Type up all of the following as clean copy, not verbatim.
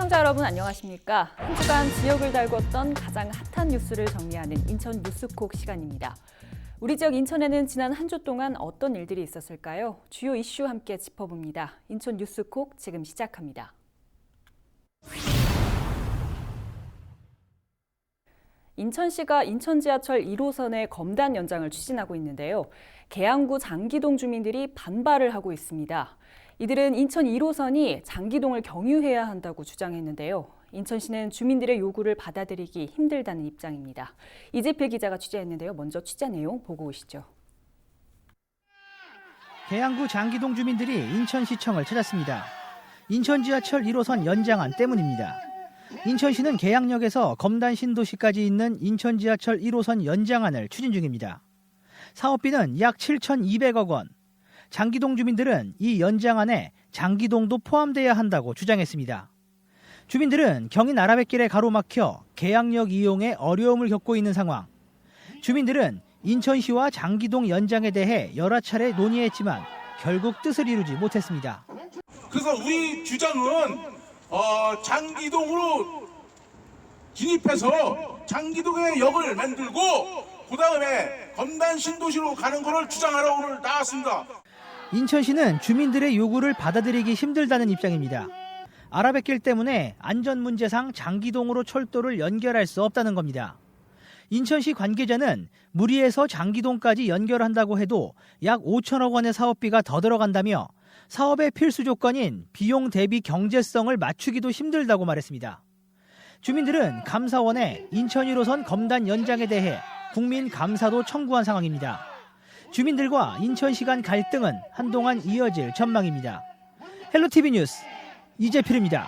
시청자 여러분 안녕하십니까? 한 주간 지역을 달궜던 가장 핫한 뉴스를 정리하는 인천 뉴스콕 시간입니다. 우리 지역 인천에는 지난 한 주 동안 어떤 일들이 있었을까요? 주요 이슈 함께 짚어봅니다. 인천 뉴스콕 지금 시작합니다. 인천시가 인천 지하철 1호선의 검단 연장을 추진하고 있는데요. 계양구 장기동 주민들이 반발을 하고 있습니다. 이들은 인천 1호선이 장기동을 경유해야 한다고 주장했는데요. 인천시는 주민들의 요구를 받아들이기 힘들다는 입장입니다. 이재필 기자가 취재했는데요. 먼저 취재 내용 보고 오시죠. 계양구 장기동 주민들이 인천시청을 찾았습니다. 인천 지하철 1호선 연장안 때문입니다. 인천시는 계양역에서 검단 신도시까지 있는 인천 지하철 1호선 연장안을 추진 중입니다. 사업비는 약 7,200억 원. 장기동 주민들은 이 연장안에 장기동도 포함돼야 한다고 주장했습니다. 주민들은 경인 아라뱃길에 가로막혀 계양역 이용에 어려움을 겪고 있는 상황. 주민들은 인천시와 장기동 연장에 대해 여러 차례 논의했지만 결국 뜻을 이루지 못했습니다. 그래서 우리 주장은 장기동으로 진입해서 장기동의 역을 만들고 그 다음에 검단 신도시로 가는 것을 주장하러 오늘 나왔습니다. 인천시는 주민들의 요구를 받아들이기 힘들다는 입장입니다. 아라뱃길 때문에 안전 문제상 장기동으로 철도를 연결할 수 없다는 겁니다. 인천시 관계자는 무리해서 장기동까지 연결한다고 해도 약 5천억 원의 사업비가 더 들어간다며 사업의 필수 조건인 비용 대비 경제성을 맞추기도 힘들다고 말했습니다. 주민들은 감사원에 인천 1호선 검단 연장에 대해 국민 감사도 청구한 상황입니다. 주민들과 인천시 간 갈등은 한동안 이어질 전망입니다. 헬로티비 뉴스 이재필입니다.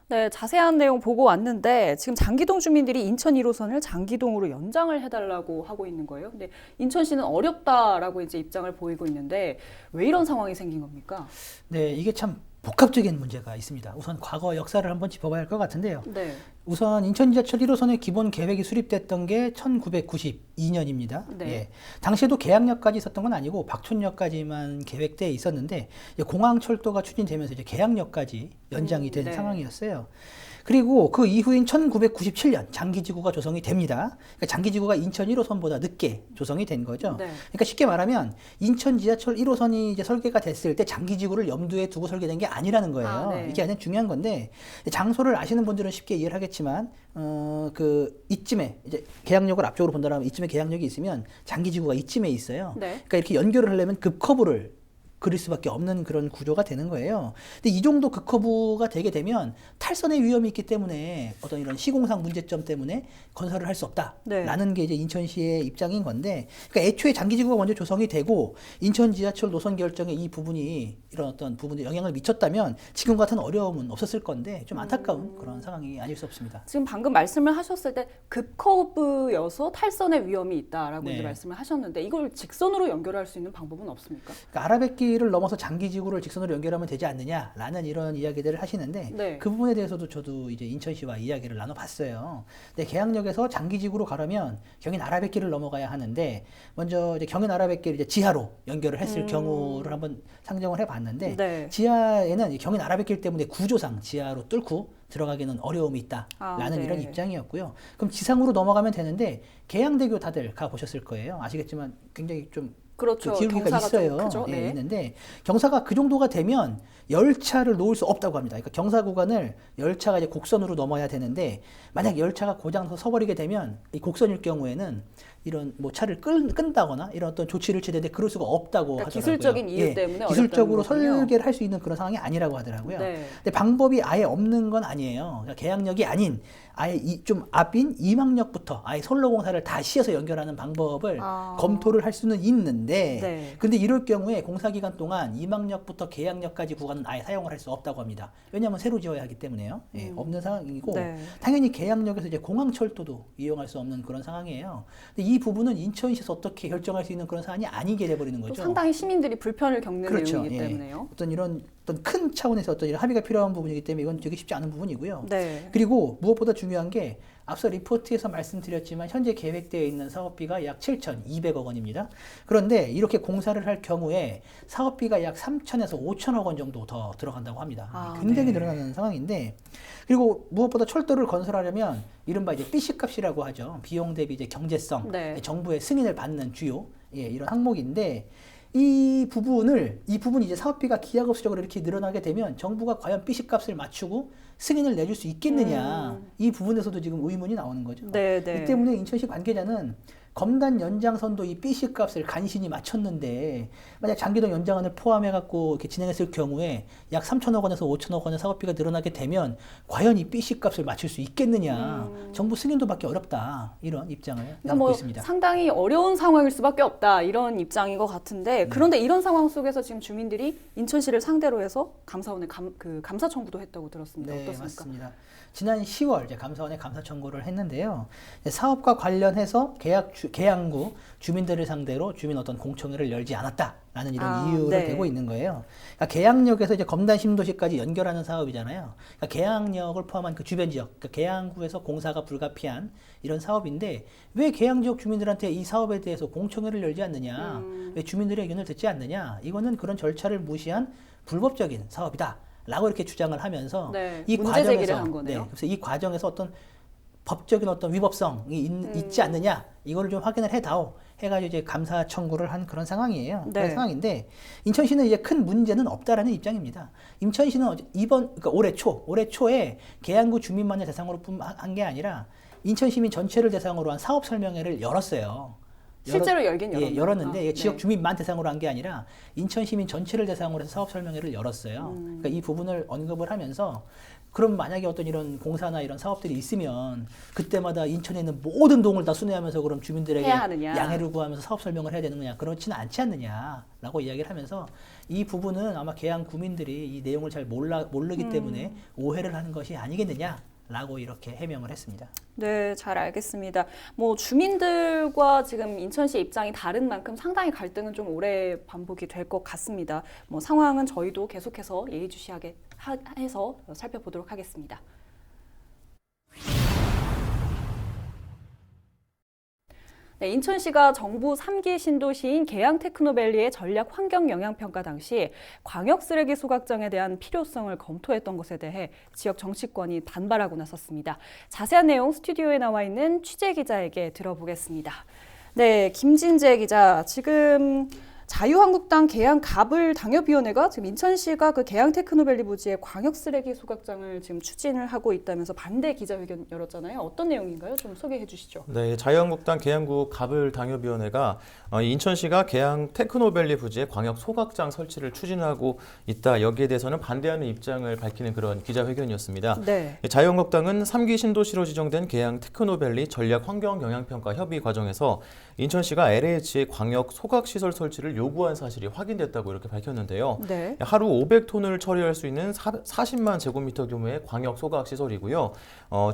네, 자세한 내용 보고 왔는데 지금 장기동 주민들이 인천 1호선을 장기동으로 연장을 해달라고 하고 있는 거예요. 근데 인천시는 어렵다라고 이제 입장을 보이고 있는데 왜 이런 상황이 생긴 겁니까? 네, 이게 참 복합적인 문제가 있습니다. 우선 과거 역사를 한번 짚어봐야 할 것 같은데요. 네. 우선 인천 지하철 1호선의 기본 계획이 수립됐던 게 1992년입니다. 네. 예. 당시에도 계양역까지 있었던 건 아니고 박촌역까지만 계획돼 있었는데 공항철도가 추진되면서 이제 계양역까지 연장이 된 네. 상황이었어요. 그리고 그 이후인 1997년 장기지구가 조성이 됩니다. 그러니까 장기지구가 인천 1호선보다 늦게 조성이 된 거죠. 네. 그러니까 쉽게 말하면 인천 지하철 1호선이 이제 설계가 됐을 때 장기지구를 염두에 두고 설계된 게 아니라는 거예요. 네. 이게 아주 중요한 건데 장소를 아시는 분들은 쉽게 이해를 하겠지만 그 이쯤에 이제 계양역을 앞쪽으로 본다면 이쯤에 계양역이 있으면 장기지구가 이쯤에 있어요. 네. 그러니까 이렇게 연결을 하려면 급커브를 그릴 수밖에 없는 그런 구조가 되는 거예요. 근데 이 정도 급커브가 되게 되면 탈선의 위험이 있기 때문에 어떤 이런 시공상 문제점 때문에 건설을 할 수 없다라는 네. 게 이제 인천시의 입장인 건데, 그러니까 애초에 장기지구가 먼저 조성이 되고 인천 지하철 노선 결정에 이 부분이 이런 어떤 부분에 영향을 미쳤다면 지금 같은 어려움은 없었을 건데 좀 안타까운 그런 상황이 아닐 수 없습니다. 지금 방금 말씀을 하셨을 때 급커브여서 탈선의 위험이 있다라고 네. 이제 말씀을 하셨는데 이걸 직선으로 연결할 수 있는 방법은 없습니까? 그러니까 아라뱃길을 넘어서 장기지구를 직선으로 연결하면 되지 않느냐라는 이런 이야기들을 하시는데 네. 그 부분에 대해서도 저도 이제 인천시와 이야기를 나눠봤어요. 근데 계양역에서 장기지구로 가려면 경인 아라뱃길을 넘어가야 하는데 먼저 이제 경인 아라뱃길 이제 지하로 연결을 했을 경우를 한번 상정을 해봤는데 네. 지하에는 경인 아라뱃길 때문에 구조상 지하로 뚫고 들어가기는 어려움이 있다라는 네. 이런 입장이었고요. 그럼 지상으로 넘어가면 되는데 계양대교 다들 가 보셨을 거예요. 아시겠지만 굉장히 좀 그렇죠. 그 기울기가 경사가 좀 있어요. 크죠. 예, 네. 있는데 경사가 그 정도가 되면 열차를 놓을 수 없다고 합니다. 그러니까 경사 구간을 열차가 이제 곡선으로 넘어야 되는데 만약 열차가 고장나서 서버리게 되면 이 곡선일 경우에는 이런 뭐 차를 끈다거나 이런 어떤 조치를 취하는데 그럴 수가 없다고 그러니까 하더라고요. 기술적인 이유 때문에 기술적으로 어렵다는 거군요. 설계를 할 수 있는 그런 상황이 아니라고 하더라고요. 네. 근데 방법이 아예 없는 건 아니에요. 그러니까 계양역이 아닌 아예 좀 앞인 이망역부터 아예 선로공사를 다 씌어서 연결하는 방법을 검토를 할 수는 있는데 네. 근데 이럴 경우에 공사 기간 동안 이망역부터 계양역까지 구간은 아예 사용을 할 수 없다고 합니다. 왜냐하면 새로 지어야 하기 때문에요. 예, 없는 상황이고 네. 당연히 계양역에서 이제 공항철도도 이용할 수 없는 그런 상황이에요. 근데 이 부분은 인천시에서 어떻게 결정할 수 있는 그런 사안이 아니게 돼버리는 또 거죠. 상당히 시민들이 불편을 겪는 그렇죠. 내용이기 예. 때문에요. 어떤 이런 어떤 큰 차원에서 어떤 이런 합의가 필요한 부분이기 때문에 이건 되게 쉽지 않은 부분이고요. 네. 그리고 무엇보다 중요한 게 앞서 리포트에서 말씀드렸지만 현재 계획되어 있는 사업비가 약 7,200억 원입니다. 그런데 이렇게 공사를 할 경우에 사업비가 약 3천에서 5천억 원 정도 더 들어간다고 합니다. 굉장히 늘어나는 상황인데, 그리고 무엇보다 철도를 건설하려면 이른바 이제 BC값이라고 하죠. 비용 대비 이제 경제성, 정부의 승인을 받는 주요 이런 항목인데, 이 부분이 이제 사업비가 기하급수적으로 이렇게 늘어나게 되면 정부가 과연 BC값을 맞추고 승인을 내줄 수 있겠느냐, 이 부분에서도 지금 의문이 나오는 거죠. 이 때문에 인천시 관계자는 검단 연장선도 이 BC값을 간신히 맞췄는데 만약 장기동 연장안을 포함해갖고 이렇게 진행했을 경우에 약 3천억 원에서 5천억 원의 사업비가 늘어나게 되면 과연 이 BC값을 맞출 수 있겠느냐, 정부 승인도 받기 어렵다, 이런 입장을 내놓고 있습니다. 상당히 어려운 상황일 수밖에 없다, 이런 입장인 것 같은데, 그런데 이런 상황 속에서 지금 주민들이 인천시를 상대로 해서 감사원에 감사 청구도 했다고 들었습니다. 네, 어떻습니까? 맞습니다. 지난 10월 이제 감사원에 감사 청구를 했는데요. 사업과 관련해서 계양구 주민들을 상대로 주민 어떤 공청회를 열지 않았다라는 이런 이유를 대고 있는 거예요. 그러니까 계양역에서 이제 검단 신도시까지 연결하는 사업이잖아요. 그러니까 계양역을 포함한 그 주변 지역, 그러니까 계양구에서 공사가 불가피한 이런 사업인데 왜 계양 지역 주민들한테 이 사업에 대해서 공청회를 열지 않느냐, 왜 주민들의 의견을 듣지 않느냐, 이거는 그런 절차를 무시한 불법적인 사업이다 라고 이렇게 주장을 하면서 이 문제 제기를 과정에서 한 거네요. 그래서 이 과정에서 어떤 법적인 어떤 위법성이 있지 않느냐, 이거를 좀 확인을 해다오 해가지고 이제 감사 청구를 한 그런 상황이에요. 그런 상황인데, 인천시는 이제 큰 문제는 없다라는 입장입니다. 인천시는 그러니까 올해 초에 계양구 주민만을 대상으로 한 게 아니라 인천 시민 전체를 대상으로 한 사업 설명회를 열었어요. 실제로 열긴 열었는데 지역 주민만 대상으로 한 게 아니라 인천 시민 전체를 대상으로 해서 사업 설명회를 열었어요. 그러니까 이 부분을 언급을 하면서, 그럼 만약에 어떤 이런 공사나 이런 사업들이 있으면 그때마다 인천에 있는 모든 동을 다 순회하면서 그럼 주민들에게 양해를 구하면서 사업 설명을 해야 되는 거냐, 그렇지는 않지 않느냐라고 이야기를 하면서, 이 부분은 아마 계양 구민들이 이 내용을 잘 모르기 때문에 오해를 하는 것이 아니겠느냐 라고 이렇게 해명을 했습니다. 네, 잘 알겠습니다. 뭐 주민들과 지금 인천시 입장이 다른 만큼 상당히 갈등은 좀 오래 반복이 될 것 같습니다. 뭐 상황은 저희도 계속해서 예의주시하게 해서 살펴보도록 하겠습니다. 네, 인천시가 정부 3기 신도시인 계양 테크노밸리의 전략 환경 영향 평가 당시 광역 쓰레기 소각장에 대한 필요성을 검토했던 것에 대해 지역 정치권이 반발하고 나섰습니다. 자세한 내용 스튜디오에 나와 있는 취재 기자에게 들어보겠습니다. 네, 김진재 기자, 지금 자유한국당 계양 갑을 당협위원회가 지금 인천시가 그 계양 테크노밸리 부지의 광역 쓰레기 소각장을 지금 추진을 하고 있다면서 반대 기자회견 열었잖아요. 어떤 내용인가요? 좀 소개해 주시죠. 네, 자유한국당 계양구 갑을 당협위원회가 인천시가 계양 테크노밸리 부지에 광역 소각장 설치를 추진하고 있다, 여기에 대해서는 반대하는 입장을 밝히는 그런 기자회견이었습니다. 네. 자유한국당은 3기 신도시로 지정된 계양 테크노밸리 전략 환경 영향평가 협의 과정에서 인천시가 LH의 광역 소각시설 설치를 요구한 사실이 확인됐다고 이렇게 밝혔는데요. 네. 하루 500톤을 처리할 수 있는 40만 제곱미터 규모의 광역 소각 시설이고요.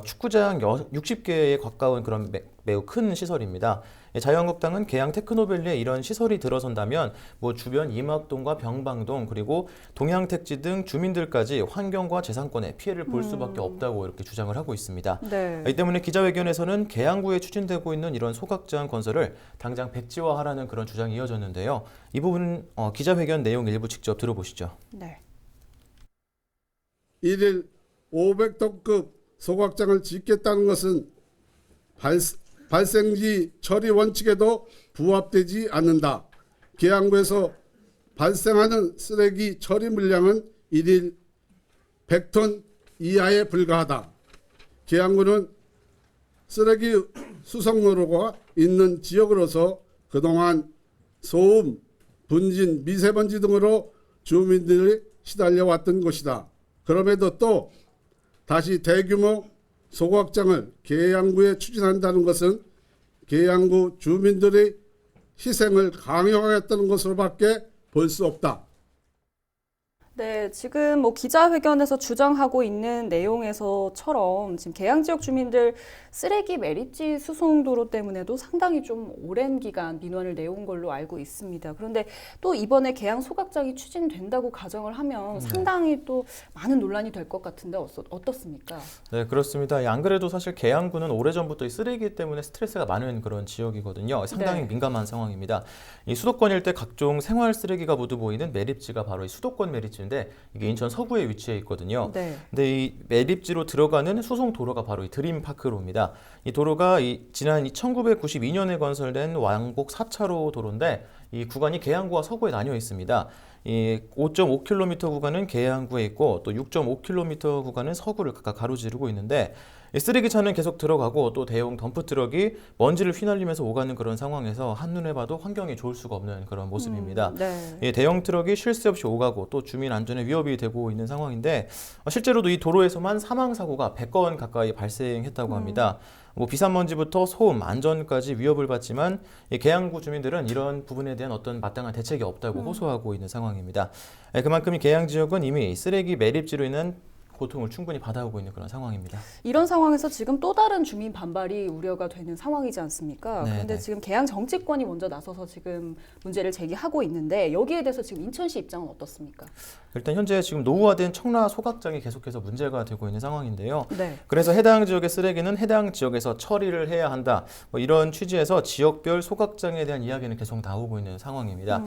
축구장 60개에 가까운 그런 매우 큰 시설입니다. 자유한국당은 계양 테크노밸리에 이런 시설이 들어선다면 뭐 주변 이막동과 병방동 그리고 동양택지 등 주민들까지 환경과 재산권에 피해를 볼 수밖에 없다고 이렇게 주장을 하고 있습니다. 네. 이 때문에 기자회견에서는 계양구에 추진되고 있는 이런 소각장 건설을 당장 백지화하라는 그런 주장이 이어졌는데요. 이 부분은 기자회견 내용 일부 직접 들어보시죠. 네. 1일 500톤급 소각장을 짓겠다는 것은 발생지 처리 원칙에도 부합되지 않는다. 계양구에서 발생하는 쓰레기 처리 물량은 1일 100톤 이하에 불과하다. 계양구는 쓰레기 수송로가 있는 지역으로서 그동안 소음, 분진, 미세먼지 등으로 주민들이 시달려왔던 곳이다. 그럼에도 또 다시 대규모 소각장을 계양구에 추진한다는 것은 계양구 주민들의 희생을 강요하겠다는 것으로밖에 볼 수 없다. 네, 지금 뭐 기자회견에서 주장하고 있는 내용에서처럼 지금 계양 지역 주민들 쓰레기 매립지 수송 도로 때문에도 상당히 좀 오랜 기간 민원을 내온 걸로 알고 있습니다. 그런데 또 이번에 계양 소각장이 추진된다고 가정을 하면 상당히 또 많은 논란이 될 것 같은데 어떻습니까? 네, 그렇습니다. 안 그래도 사실 계양구는 오래전부터 이 쓰레기 때문에 스트레스가 많은 그런 지역이거든요. 상당히 네. 민감한 상황입니다. 이 수도권 일대 각종 생활 쓰레기가 모두 모이는 매립지가 바로 이 수도권 매립지인데 이게 인천 서구에 위치해 있거든요. 네. 근데 이 매립지로 들어가는 수송 도로가 바로 이 드림파크로입니다. 이 도로가 지난 1992년에 건설된 왕복 4차로 도로인데 이 구간이 계양구와 서구에 나뉘어 있습니다. 이 5.5km 구간은 계양구에 있고 또 6.5km 구간은 서구를 각각 가로지르고 있는데 이 쓰레기차는 계속 들어가고 또 대형 덤프트럭이 먼지를 휘날리면서 오가는 그런 상황에서 한눈에 봐도 환경이 좋을 수가 없는 그런 모습입니다. 네. 이 대형 트럭이 쉴 새 없이 오가고 또 주민 안전에 위협이 되고 있는 상황인데 실제로도 이 도로에서만 사망 사고가 100건 가까이 발생했다고 합니다. 뭐 비산먼지부터 소음, 안전까지 위협을 받지만 이 계양구 주민들은 이런 부분에 대한 어떤 마땅한 대책이 없다고 호소하고 있는 상황입니다. 그만큼 이 계양 지역은 이미 쓰레기 매립지로 인한 고통을 충분히 받아오고 있는 그런 상황입니다. 이런 상황에서 지금 또 다른 주민 반발이 우려가 되는 상황이지 않습니까? 네, 그런데 네. 지금 계양 정치권이 먼저 나서서 지금 문제를 제기하고 있는데 여기에 대해서 지금 인천시 입장은 어떻습니까? 일단 현재 지금 노후화된 청라 소각장이 계속해서 문제가 되고 있는 상황인데요. 네. 그래서 해당 지역의 쓰레기는 해당 지역에서 처리를 해야 한다. 뭐 이런 취지에서 지역별 소각장에 대한 이야기는 계속 나오고 있는 상황입니다.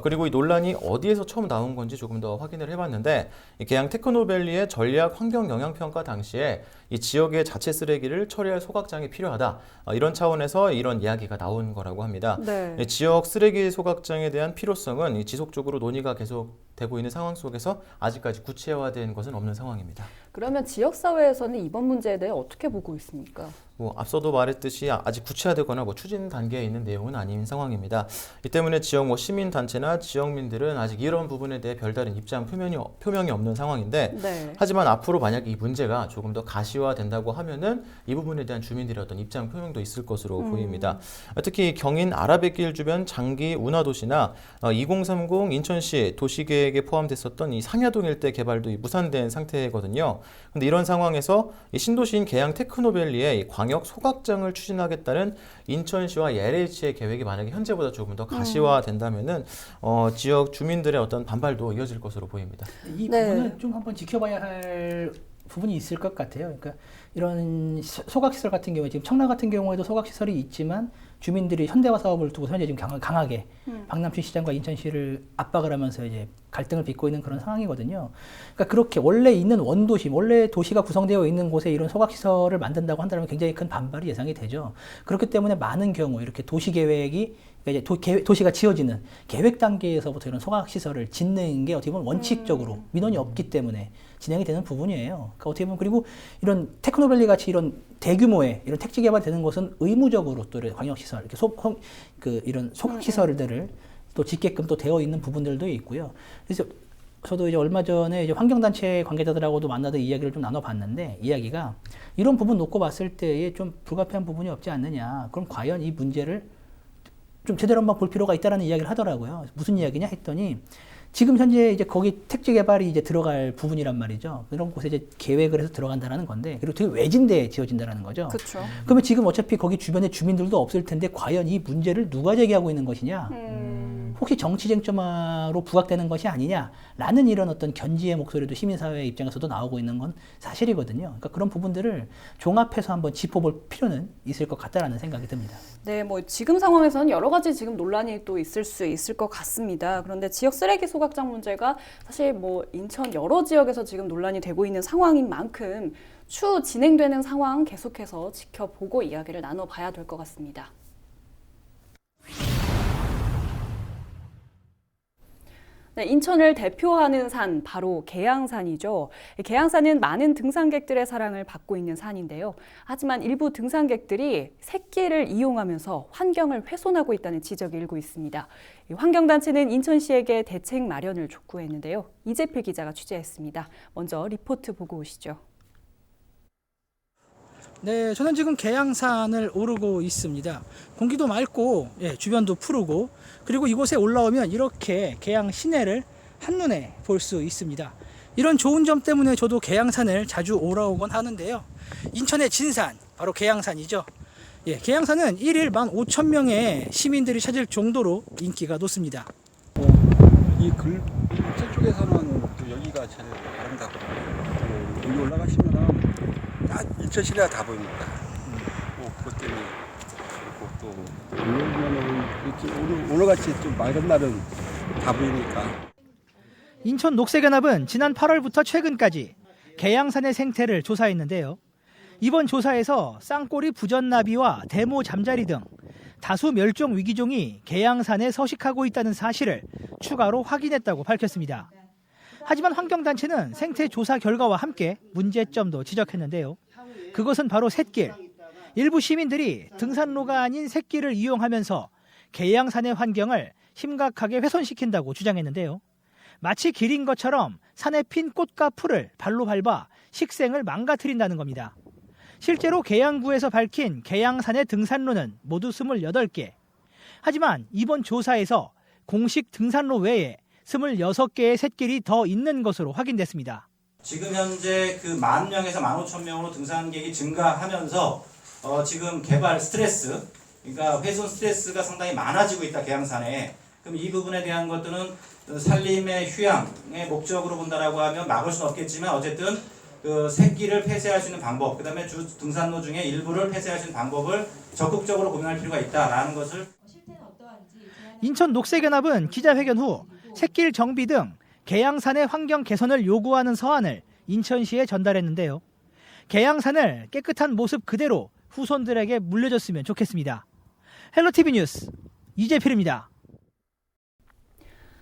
그리고 이 논란이 어디에서 처음 나온 건지 조금 더 확인을 해봤는데 이 계양 테크노밸리의 전략 환경 영향 평가 당시에 이 지역의 자체 쓰레기를 처리할 소각장이 필요하다. 이런 차원에서 이런 이야기가 나온 거라고 합니다. 네. 이 지역 쓰레기 소각장에 대한 필요성은 이 지속적으로 논의가 계속되고 있는 상황 속에서 아직까지 구체화된 것은 없는 상황입니다. 그러면 지역사회에서는 이번 문제에 대해 어떻게 보고 있습니까? 뭐 앞서도 말했듯이 아직 구체화되거나 뭐 추진 단계에 있는 내용은 아닌 상황입니다. 이 때문에 지역 뭐 시민단체나 지역민들은 아직 이런 부분에 대해 별다른 입장 표명이 없는 상황인데 네. 하지만 앞으로 만약 이 문제가 조금 더 가시화된다고 하면은 이 부분에 대한 주민들의 어떤 입장 표명도 있을 것으로 보입니다. 특히 경인 아라뱃길 주변 장기 운하도시나 2030 인천시 도시계획에 포함됐었던 이 상야동 일대 개발도 무산된 상태거든요. 근데 이런 상황에서 이 신도시인 계양 테크노밸리에 이 광역 소각장을 추진하겠다는 인천시와 LH의 계획이 만약에 현재보다 조금 더 가시화된다면은 지역 주민들의 어떤 반발도 이어질 것으로 보입니다. 이 네. 부분은 좀 한번 지켜봐야 할 부분이 있을 것 같아요. 그러니까 이런 소각시설 같은 경우에 지금 청라 같은 경우에도 소각시설이 있지만 주민들이 현대화 사업을 두고 현재 지금 강하게 박남춘 시장과 인천시를 압박을 하면서 이제 갈등을 빚고 있는 그런 상황이거든요. 그러니까 그렇게 원래 있는 원도시, 원래 도시가 구성되어 있는 곳에 이런 소각시설을 만든다고 한다면 굉장히 큰 반발이 예상이 되죠. 그렇기 때문에 많은 경우 이렇게 도시계획이 그러니까 이제 도시가 지어지는 계획 단계에서부터 이런 소각시설을 짓는 게 어떻게 보면 원칙적으로 민원이 없기 때문에 진행이 되는 부분이에요. 그러니까 어떻게 보면 그리고 이런 테크노밸리 같이 이런 대규모의 이런 택지 개발되는 것은 의무적으로 또 광역시설, 이렇게 이런 소각시설들을 또 짓게끔 또 되어 있는 부분들도 있고요. 그래서 저도 이제 얼마 전에 이제 환경단체 관계자들하고도 만나서 이야기를 좀 나눠봤는데 이야기가 이런 부분 놓고 봤을 때에 좀 불가피한 부분이 없지 않느냐. 그럼 과연 이 문제를 좀 제대로 한번 볼 필요가 있다라는 이야기를 하더라고요. 무슨 이야기냐 했더니 지금 현재 이제 거기 택지 개발이 이제 들어갈 부분이란 말이죠. 그런 곳에 이제 계획을 해서 들어간다라는 건데, 그리고 되게 외진 데에 지어진다라는 거죠. 그렇죠. 그러면 지금 어차피 거기 주변에 주민들도 없을 텐데 과연 이 문제를 누가 제기하고 있는 것이냐? 혹시 정치 쟁점화로 부각되는 것이 아니냐라는 이런 어떤 견지의 목소리도 시민사회 입장에서도 나오고 있는 건 사실이거든요. 그러니까 그런 부분들을 종합해서 한번 짚어볼 필요는 있을 것 같다라는 생각이 듭니다. 네, 뭐 지금 상황에서는 여러 가지 지금 논란이 또 있을 수 있을 것 같습니다. 그런데 지역 쓰레기 소각장 문제가 사실 뭐 인천 여러 지역에서 지금 논란이 되고 있는 상황인 만큼 추후 진행되는 상황 계속해서 지켜보고 이야기를 나눠봐야 될 것 같습니다. 네, 인천을 대표하는 산, 바로 계양산이죠. 계양산은 많은 등산객들의 사랑을 받고 있는 산인데요. 하지만 일부 등산객들이 샛길을 이용하면서 환경을 훼손하고 있다는 지적이 일고 있습니다. 환경단체는 인천시에게 대책 마련을 촉구했는데요. 이재필 기자가 취재했습니다. 먼저 리포트 보고 오시죠. 네, 저는 지금 계양산을 오르고 있습니다. 공기도 맑고 주변도 푸르고, 그리고 이곳에 올라오면 이렇게 계양 시내를 한눈에 볼 수 있습니다. 이런 좋은 점 때문에 저도 계양산을 자주 올라오곤 하는데요. 인천의 진산, 바로 계양산이죠. 예, 계양산은 1일 15,000명의 시민들이 찾을 정도로 인기가 높습니다. 이 저쪽에서는 또 여기가 제일 아름답고 여기 올라가시면은 다 인천 시내가 다 보입니다. 그것 때문에 또 오면은 오늘같이 좀 맑은 날은 다 보이니까. 인천 녹색연합은 지난 8월부터 최근까지 계양산의 생태를 조사했는데요. 이번 조사에서 쌍꼬리 부전나비와 대모 잠자리 등 다수 멸종 위기종이 계양산에 서식하고 있다는 사실을 추가로 확인했다고 밝혔습니다. 하지만 환경단체는 생태 조사 결과와 함께 문제점도 지적했는데요. 그것은 바로 샛길. 일부 시민들이 등산로가 아닌 샛길을 이용하면서 계양산의 환경을 심각하게 훼손시킨다고 주장했는데요. 마치 길인 것처럼 산에 핀 꽃과 풀을 발로 밟아 식생을 망가뜨린다는 겁니다. 실제로 계양구에서 밝힌 계양산의 등산로는 모두 28개. 하지만 이번 조사에서 공식 등산로 외에 26개의 샛길이 더 있는 것으로 확인됐습니다. 지금 현재 그 10,000명에서 15,000명으로 등산객이 증가하면서 지금 개발 스트레스, 그러니까 훼손 스트레스가 상당히 많아지고 있다, 계양산에. 그럼 이 부분에 대한 것들은 산림의 휴양의 목적으로 본다라고 하면 막을 수는 없겠지만 어쨌든 그 샛길을 폐쇄할 수 있는 방법, 그 다음에 주 등산로 중에 일부를 폐쇄할 수 있는 방법을 적극적으로 고민할 필요가 있다라는 것을. 인천 녹색연합은 기자회견 후 샛길 정비 등 계양산의 환경 개선을 요구하는 서한을 인천시에 전달했는데요. 계양산을 깨끗한 모습 그대로 후손들에게 물려줬으면 좋겠습니다. 헬로티비 뉴스 이재필입니다.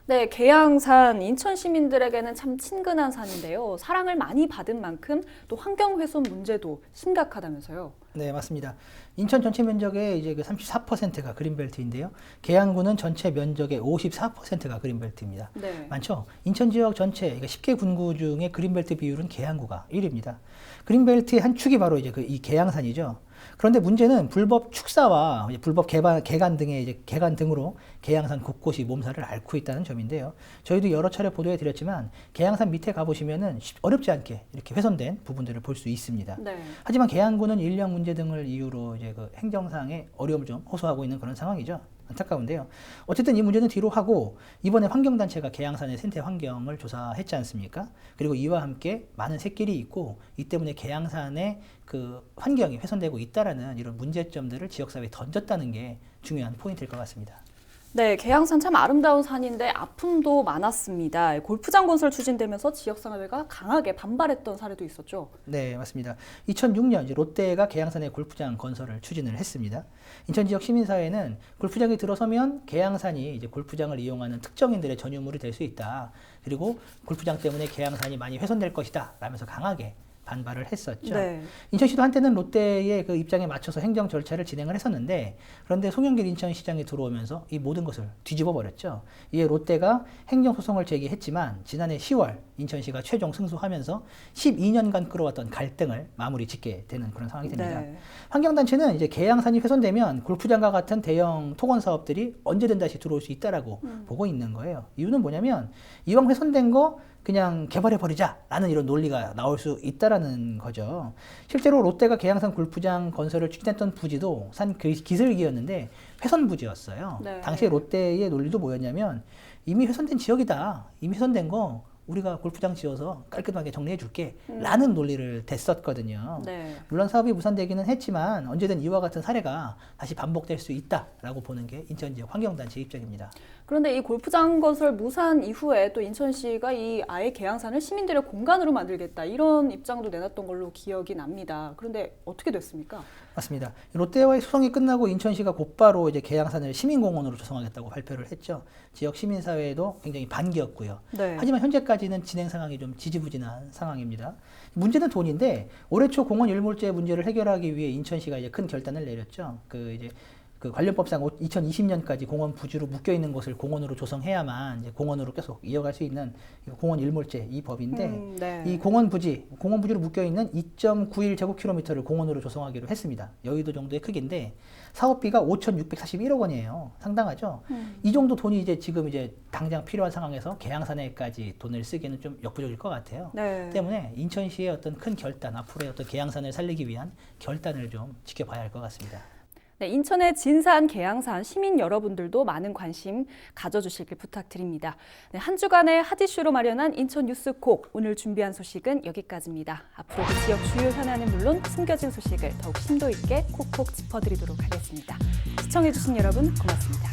네, 계양산 인천 시민들에게는 참 친근한 산인데요. 사랑을 많이 받은 만큼 또 환경 훼손 문제도 심각하다면서요. 네, 맞습니다. 인천 전체 면적의 이제 그 34%가 그린벨트인데요. 계양구는 전체 면적의 54%가 그린벨트입니다. 네. 많죠? 인천 지역 전체, 그러니까 10개 군구 중에 그린벨트 비율은 계양구가 1위입니다. 그린벨트의 한 축이 바로 이제 이 계양산이죠. 그런데 문제는 불법 축사와 불법 개간 등의 이제 개간 등으로 계양산 곳곳이 몸살을 앓고 있다는 점인데요. 저희도 여러 차례 보도해 드렸지만 계양산 밑에 가보시면은 어렵지 않게 이렇게 훼손된 부분들을 볼 수 있습니다. 네. 하지만 계양구는 인력 문제 등을 이유로 이제 그 행정상의 어려움을 좀 호소하고 있는 그런 상황이죠. 안타까운데요. 어쨌든 이 문제는 뒤로 하고 이번에 환경단체가 계양산의 생태 환경을 조사했지 않습니까? 그리고 이와 함께 많은 샛길이 있고 이 때문에 계양산의 그 환경이 훼손되고 있다라는 이런 문제점들을 지역사회에 던졌다는 게 중요한 포인트일 것 같습니다. 네, 계양산 참 아름다운 산인데 아픔도 많았습니다. 골프장 건설 추진되면서 지역사회가 강하게 반발했던 사례도 있었죠. 네, 맞습니다. 2006년 이제 롯데가 계양산에 골프장 건설을 추진을 했습니다. 인천 지역 시민사회는 골프장이 들어서면 계양산이 이제 골프장을 이용하는 특정인들의 전유물이 될 수 있다. 그리고 골프장 때문에 계양산이 많이 훼손될 것이다. 라면서 강하게 반발을 했었죠. 네. 인천시도 한때는 롯데의 그 입장에 맞춰서 행정 절차를 진행을 했었는데 그런데 송영길 인천시장이 들어오면서 이 모든 것을 뒤집어 버렸죠. 이에 롯데가 행정소송을 제기했지만 지난해 10월 인천시가 최종 승소하면서 12년간 끌어왔던 갈등을 마무리 짓게 되는 그런 상황이 됩니다. 네. 환경단체는 이제 계양산이 훼손되면 골프장과 같은 대형 토건 사업들이 언제든 다시 들어올 수 있다라고 보고 있는 거예요. 이유는 뭐냐면 이왕 훼손된 거 그냥 개발해버리자라는 이런 논리가 나올 수 있다라는 거죠. 실제로 롯데가 계양산 골프장 건설을 추진했던 부지도 산 기슭이었는데 훼손 부지였어요. 네. 당시에 롯데의 논리도 뭐였냐면 이미 훼손된 지역이다. 이미 훼손된 거 우리가 골프장 지어서 깔끔하게 정리해 줄게 라는 논리를 댔었거든요. 네. 물론 사업이 무산되기는 했지만 언제든 이와 같은 사례가 다시 반복될 수 있다라고 보는 게 인천 지역 환경단체 입장입니다. 그런데 이 골프장 건설 무산 이후에 또 인천시가 이 아예 계양산을 시민들의 공간으로 만들겠다 이런 입장도 내놨던 걸로 기억이 납니다. 그런데 어떻게 됐습니까? 맞습니다. 롯데와의 소송이 끝나고 인천시가 곧바로 이제 계양산을 시민공원으로 조성하겠다고 발표를 했죠. 지역 시민사회도 굉장히 반기였고요. 네. 하지만 현재까지는 진행 상황이 좀 지지부진한 상황입니다. 문제는 돈인데 올해 초 공원 율물제 문제를 해결하기 위해 인천시가 이제 큰 결단을 내렸죠. 그 이제 그 관련법상 2020년까지 공원 부지로 묶여 있는 곳을 공원으로 조성해야만 이제 공원으로 계속 이어갈 수 있는 공원 일몰제 이 법인데 네. 이 공원 부지로 묶여 있는 2.91제곱킬로미터를 공원으로 조성하기로 했습니다. 여의도 정도의 크기인데 사업비가 5,641억 원이에요. 상당하죠. 이 정도 돈이 이제 지금 이제 당장 필요한 상황에서 계양산에까지 돈을 쓰기에는 좀 역부족일 것 같아요. 네. 때문에 인천시의 어떤 큰 결단, 앞으로의 어떤 계양산을 살리기 위한 결단을 좀 지켜봐야 할 것 같습니다. 네, 인천의 진산, 계양산 시민 여러분들도 많은 관심 가져주시길 부탁드립니다. 네, 한 주간의 핫 이슈로 마련한 인천 뉴스콕 오늘 준비한 소식은 여기까지입니다. 앞으로도 지역 주요 현안은 물론 숨겨진 소식을 더욱 심도 있게 콕콕 짚어드리도록 하겠습니다. 시청해주신 여러분 고맙습니다.